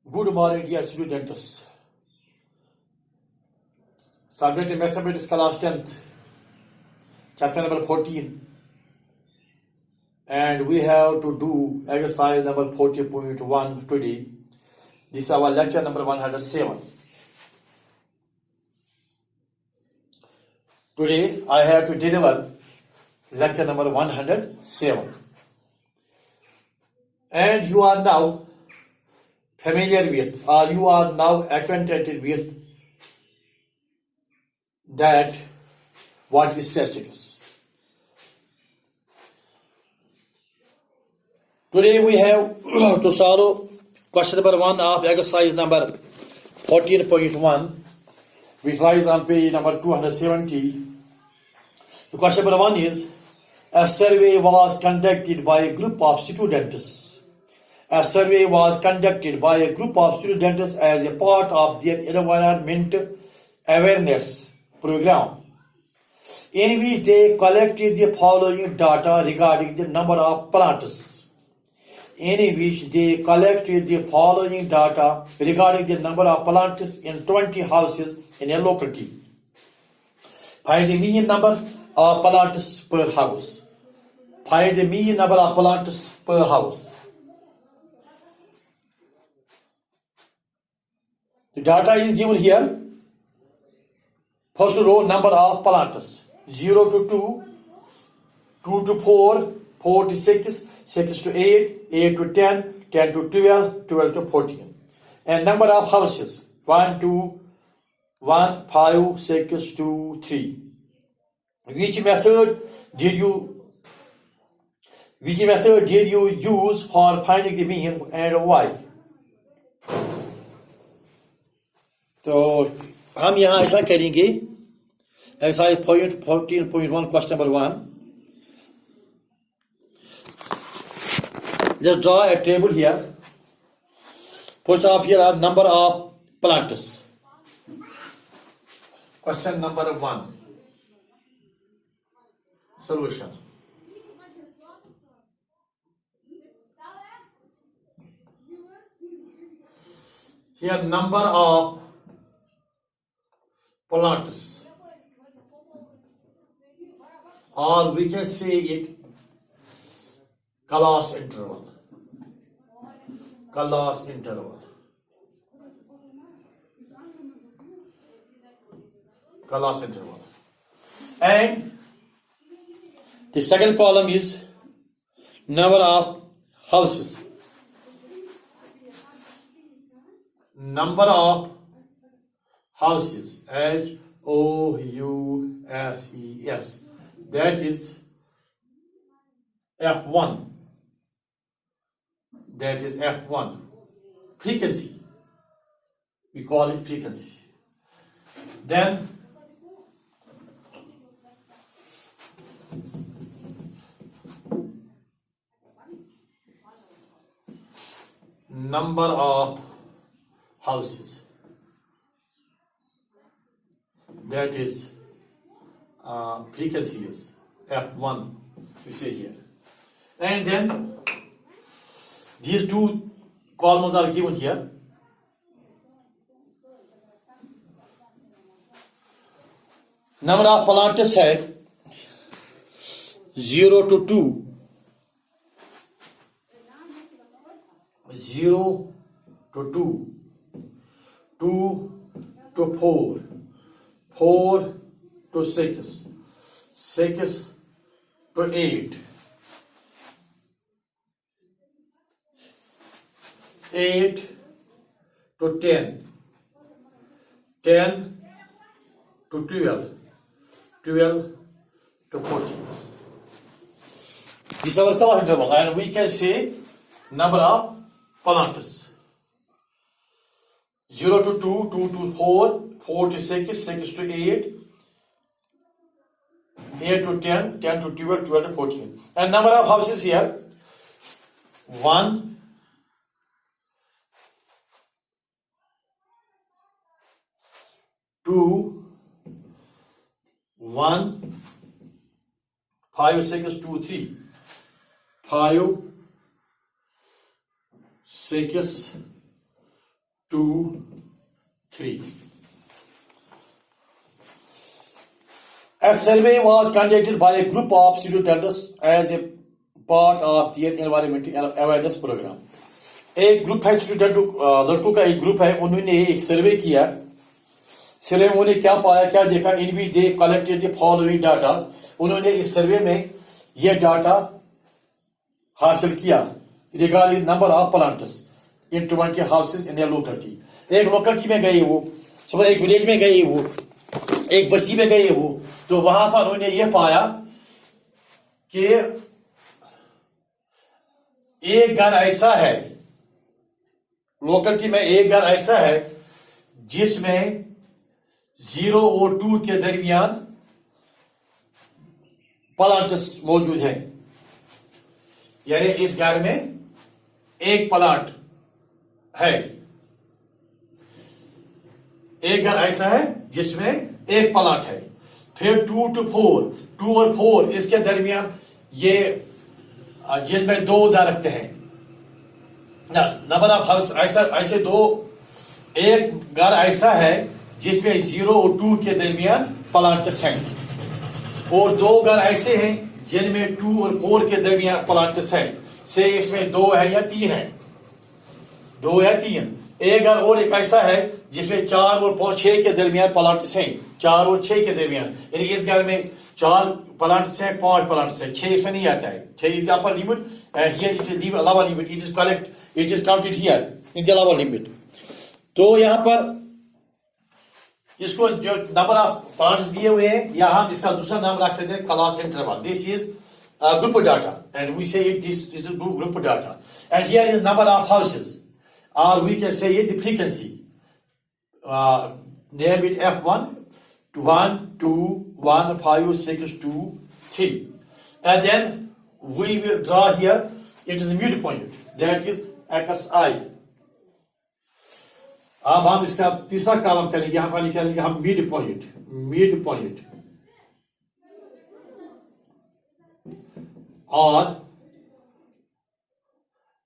Good morning, dear students. Subject Mathematics class 10th, chapter number 14. And we have to do exercise number 40.1 today. This is our lecture number 107. Today I have to deliver lecture number 107. And you are now familiar with, or you are now acquainted with that what is statistics. Today we have to solve question number 1 of exercise number 14.1, which lies on page number 270. The question number 1 is, a survey was conducted by a group of students. A survey was conducted by a group of students as a part of their environment awareness program, in which they collected the following data regarding the number of plants. In which they collected the following data regarding the number of plants in 20 houses in a locality. Find the mean number of plants per house. Find the mean number of plants per house. The data is given here. First row, number of plants. 0 to 2, 2 to 4, 4 to 6, 6 to 8, 8 to 10, 10 to 12, 12 to 14. And number of houses. 1, 2, 1, 5, 6, 2, 3. Which method did you use for finding the mean and why? तो हम यहाँ ऐसा करेंगे. Exercise 14.1 question number 1. Just draw a table here. First of here are number of plants. Question number 1. Solution. Here number of plants, or we can say it class interval. Class interval. Class interval. And the second column is number of houses. Number of houses, H-O-U-S-E-S. That is F1. That is F1. Frequency. We call it frequency. Then number of houses. That is frequency is F1, we say here. And then these two columns are given here. Number of plants है 0 to 2. 0 to 2. 2 to 4. 4 to 6, 6 to 8, 8 to 10, 10 to 12, 12 to 14. This is our class interval, and we can say number of plants. 0 to 2, 2 to 4, 4 to 6, 6 to 8, 8 to 10, 10 to 12, 12 to 14. And number of houses here, 1, 2, 1, 5, 6, 2, 3, 5, 6, 2, 3. A survey was conducted by a group of students as a part of their environmental awareness program. एक group है student लड़कों का एक group है, उन्होंने एक सर्वे किया। सर्वे में उन्होंने क्या पाया, क्या देखा, in we they collected the following data. उन्होंने इस सर्वे में यह डाटा हासिल किया regarding number of plants in 20 houses in a locality. एक लोकेलिटी में गए वो, सब एक विलेज में गए वो, एक बस्ती में गए वो, तो वहां पर उन्होंने यह पाया कि एक घर ऐसा है, लोकेलिटी में एक घर ऐसा है जिसमें 0 और 2 के दरमियान प्लांट्स मौजूद हैं। यानी इस घर में एक प्लांट है, एक घर ऐसा है जिसमें एक प्लांट है। फिर 2 to 4, 2 और 4 इसके दरमियान ये जिनमें 2 उधर रखते हैं नंबर ऑफ हाउस, ऐसे 2, एक घर ऐसा है जिसमें 0 और 2 के दरमियान प्लांट्स हैं, और 2 घर ऐसे हैं जिनमें 2 और 4 के दरमियान प्लांट्स हैं। से इसमें 2 है या 3 है, 2 या 3। एक घर और एक ऐसा है जिसमें 4 और 6 के दरमियान प्लांट्स हैं, 4 और 6 के दरमियान। यानी इस घर में 4 प्लांट्स हैं, 5 प्लांट्स हैं, 6 इसमें नहीं आता है। 6 is the upper limit and here it is the lower limit, it is counted here in the lower limit. तो यहां पर इसको जो नंबर ऑफ प्लांट्स दिए हुए हैं, या हम इसका दूसरा नाम रख सकते हैं class interval. This is group data and we say it this is group data, and here is number of houses, or we can say it the frequency. Name it F1, 1, 2, 1, 5, 6, 2, 3. And then we will draw here, it is a midpoint, that is XI. अब हम इसका तीसरा column करेंगे, यहां पर निकालेंगे हम midpoint और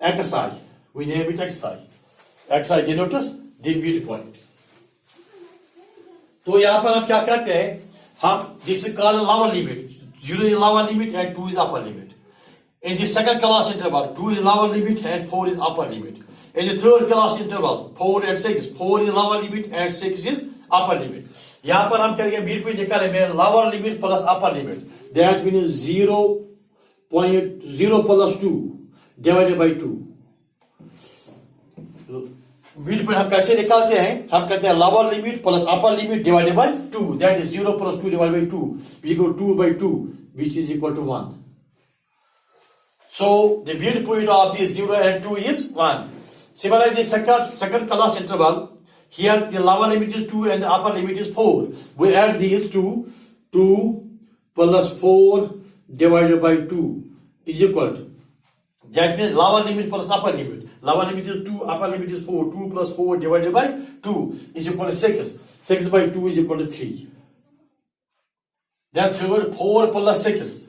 XI, we name it XI. XI denotes the midpoint. तो यहां पर हम क्या करते हैं, हम this is called lower limit, 0 is lower limit and 2 is upper limit. In the second class interval, 2 is lower limit and 4 is upper limit. In the third class interval, 4 and 6, 4 is lower limit and 6 is upper limit. यहां पर हम करेंगे midpoint निकालेंगे lower limit plus upper limit. That means 0.0 plus 2 divided by 2. Mid point हम कैसे निकालते हैं, हम कहते हैं lower limit plus upper limit divided by 2, that is 0 plus 2 divided by 2, we go 2 by 2 which is equal to 1. So the midpoint of this 0 and 2 is 1. Similarly, the second class interval, here the lower limit is 2 and the upper limit is 4. We add these 2 plus 4 divided by 2 is equal to, that means lower limit plus upper limit. Lower limit is 2, upper limit is 4. 2 plus 4 divided by 2 is equal to 6. 6 by 2 is equal to 3. Then third, 4 plus 6.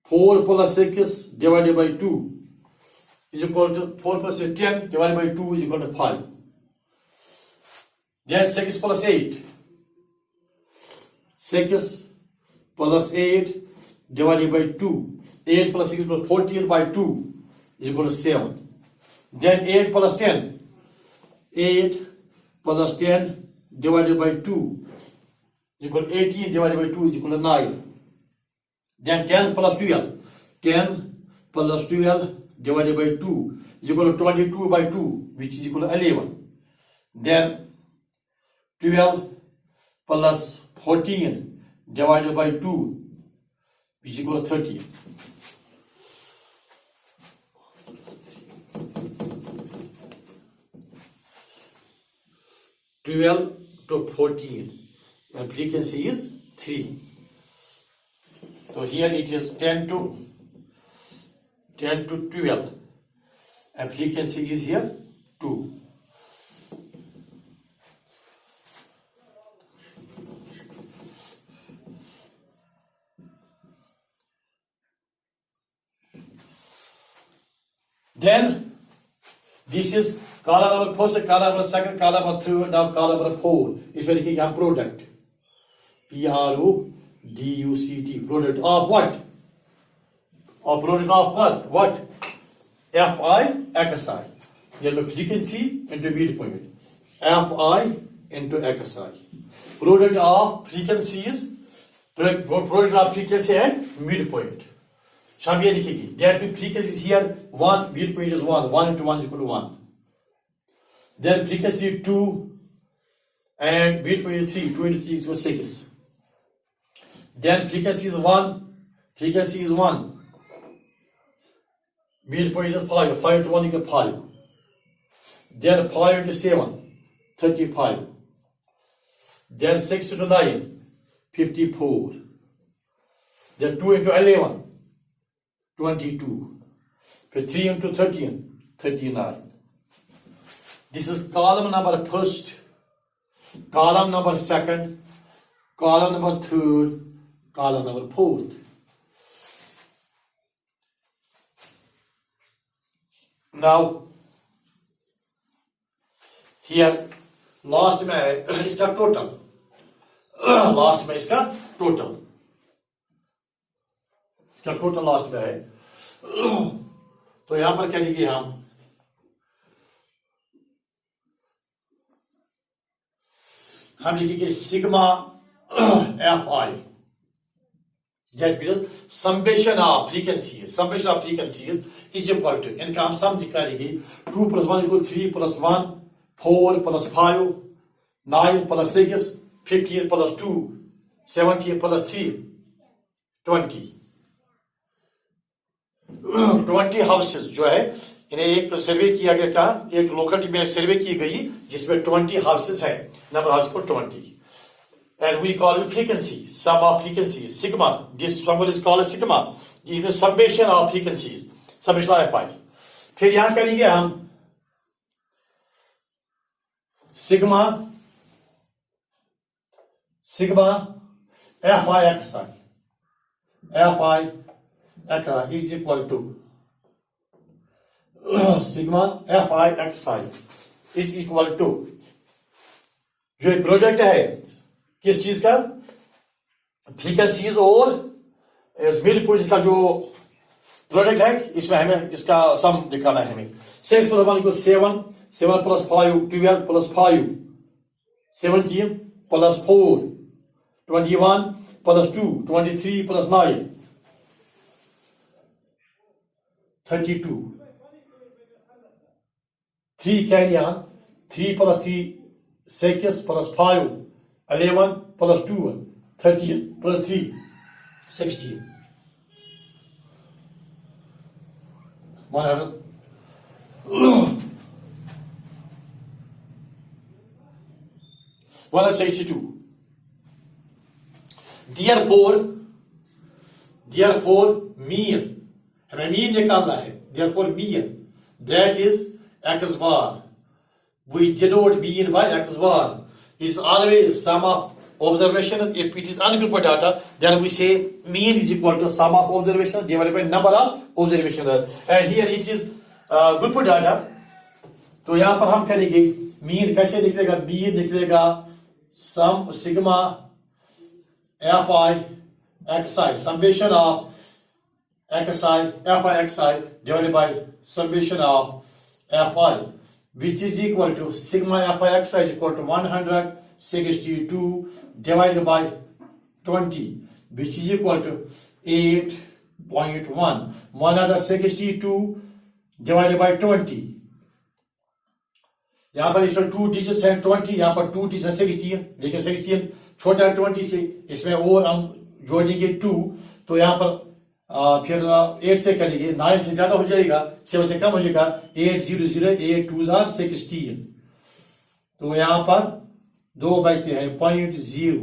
4 plus 6 divided by 2 is equal to 4 plus 10 divided by 2 is equal to 5. Then 6 plus 8. 6 plus 8 divided by 2. 8 plus 6 plus 14 by 2 is equal to 7. Then 8 plus 10. 8 plus 10 divided by 2 is equal to 18 divided by 2 is equal to 9. Then 10 plus 12. 10 plus 12 divided by 2 is equal to 22 by 2, which is equal to 11. Then 12 plus 14 divided by 2 is equal to 30. Twelve to 14 and frequency is 3. So here it is 10 to 12 and frequency is here 2. Then This is column number first, column number second, column number third, now column number 4. Is when you have product. Product. Product of what? Or product of what? What? Fi xi. Then frequency into midpoint. Fi into xi. Product of frequencies. Product of frequency and midpoint. Shall we लिखेगी? That means frequency is here 1, midpoint is 1. 1 into 1 is equal to 1. Then frequency 2 and midpoint is 3. 2 into 3 is equal to 6. Then frequency is 1. Frequency is 1. Midpoint is 5. 5 into 1 is equal to 5. Then 5 into 7, 35. Then 6 into 9, 54. Then 2 into 11, 22. 3 into 13, 39. This is column number first, column number second, column number third, column number fourth. Now, here, last में है इसका total. Last में इसका total. इसका total last में है. तो यहां पर क्या लिखेंगे हम लिखेंगे sigma Fi. That means summation of frequencies. Summation of frequencies is equal to, इनका हम सम निकालेंगे 2 plus 1 equal 3 plus 1, 4 plus 5, 9 plus 6, 15 plus 2, 17 plus 3, 20. 20 houses जो है इन्हें एक सर्वे किया गया था, एक लोकेलिटी में सर्वे की गई जिसमें 20 हाउसेस है. नंबर हाउस को 20. And we call it frequency, sum of frequencies, sigma. This formula is called as sigma. Even summation of frequencies, summation of Fi. फिर यहां करेंगे हम sigma Fi xi. Fi xi is equal to sigma Fi xi is equal to जो project है किस चीज का, frequencies और मिड पॉइंट का जो प्रोडक्ट है, इसमें हमें इसका सम निकालना है. हमें 6 plus 1 equals 7, 7 plus 5 12 plus 5 17 plus 4 21 plus 2 23 plus 9 32. 3 carry on. 3 plus 3 6 plus 5 11 plus 2 13 plus 3 16. 100. Well, 62. Therefore, mean. हमें mean निकालना है. Therefore, mean. That is x bar. We denote mean by x bar. It's always sum of observations. If it is ungrouped data, then we say mean is equal to sum of observations divided by number of observations. And here it is grouped data. तो यहां पर हम करेंगे mean कैसे निकलेगा. mean निकलेगा sum sigma Fi xi, summation of xi Fi xi divided by summation of Fi, which is equal to sigma Fi xi is equal to 162 divided by 20, which is equal to 8.1. 162 divided by 20. यहाँ पर इसमें 2 digits हैं 20, यहाँ पर 2 digit 16, लेकिन 16 छोटा है 20 से, इसमें और हम जोड़ेंगे 2, तो यहाँ पर फिर 8 से करेंगे, 9 से ज्यादा हो जाएगा, 7 से कम हो जाएगा, 8 0 0 8 2 16. तो यहाँ पर 2 बचते हैं 0.0,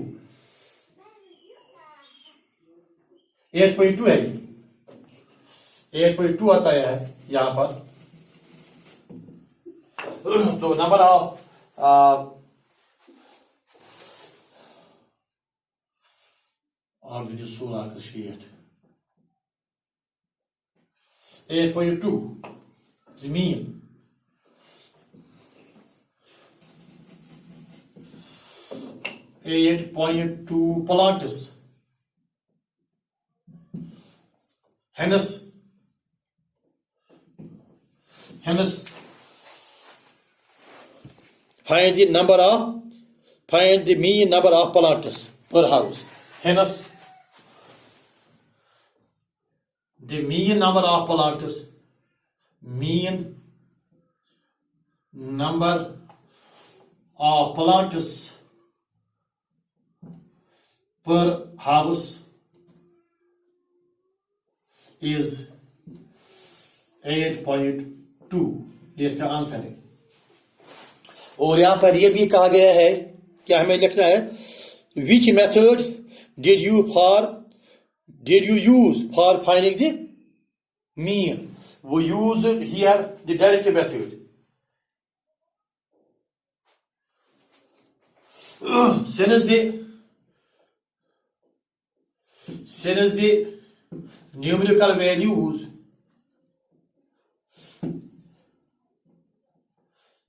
8.2 है, 8.2 आता है यहाँ पर. तो नंबर ऑफ और 16 का sheet 8.2 is mean. 8.2 plants. Hence, find the mean number of plants per house. Hence, the mean number of plants, mean number of plants per house is 8.2. ये इसका आंसर है. और यहां पर यह भी कहा गया है कि हमें लिखना है which method did you use for finding the mean. We use here the direct method. Since the numerical values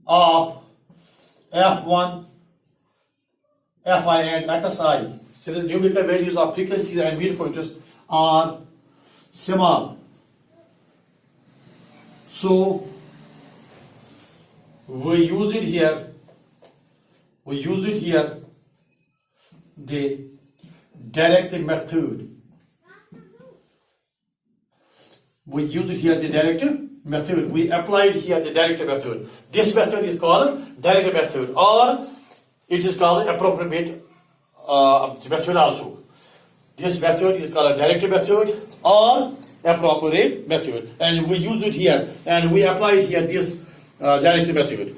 of F1, Fi and Xi, since the numerical values of frequencies and midpointers are small, so we use it here the direct method. We use it here the direct method. We applied here the direct method. This method is called direct method, or it is called approximate method also. This method is called a direct method or appropriate method, and we use it here and we apply it here this direct method.